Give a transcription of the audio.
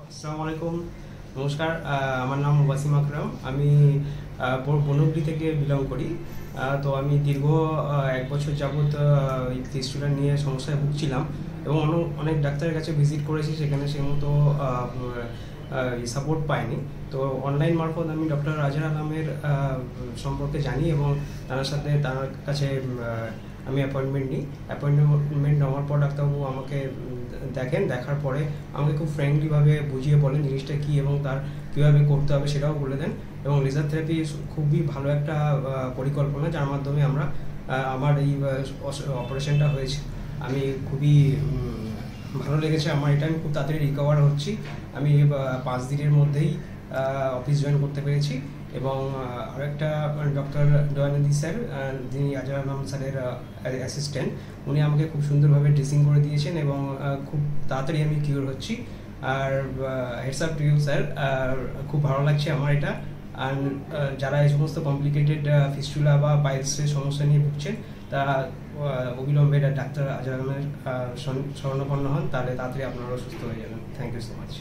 আসসালামু আলাইকুম, নমস্কার। আমার নাম ওয়াসিম আকরাম। আমি বনগ্রী থেকে বিলং করি। তো আমি দীর্ঘ 1 বছর যাবৎ এই ফিস্টুলা নিয়ে সমস্যায় ভুগছিলাম এবং অনেক ডাক্তারের কাছে ভিজিট করেছি, সেখানে সে মতো সাপোর্ট পাইনি। তো অনলাইন মারফত আমি ডক্টর রাজার আলমের সম্পর্কে জানি এবং তার কাছে আমি অ্যাপয়েন্টমেন্ট নিই। অ্যাপয়েন্টমেন্ট নেওয়ার পর ডাক্তারবাবু আমাকে দেখার পরে আমাকে খুব ফ্র্যাঙ্কলিভাবে বুঝিয়ে বলেন জিনিসটা কী এবং তার কীভাবে করতে হবে সেটাও বলে দেন। এবং লেজার থেরাপি খুবই ভালো একটা পরিকল্পনা, যার মাধ্যমে আমার এই অপারেশনটা হয়েছে। আমি খুবই ভালো লেগেছে আমার এটা। আমি খুব তাড়াতাড়ি রিকভার হচ্ছি। আমি 5 দিনের মধ্যেই অফিস জয়েন করতে পেরেছি। এবং আরেকটা ডক্টর দয়ানন্দী স্যার, যিনি আজহার আলম স্যারের অ্যাসিস্ট্যান্ট, উনি আমাকে খুব সুন্দরভাবে ড্রেসিং করে দিয়েছেন এবং খুব তাড়াতাড়ি আমি কিওর হচ্ছি। আর heads up to you sir, খুব ভালো লাগছে আমার এটা। আর যারা এই সমস্ত কমপ্লিকেটেড ফিস্টুলা বা পাইলসের সমস্যা নিয়ে ভুগছেন, তারা অবিলম্বে ডাক্তার আজহার আলমের শরণাপন্ন হন, তাহলে তাড়াতাড়ি আপনারাও সুস্থ হয়ে যাবেন। Thank you so much.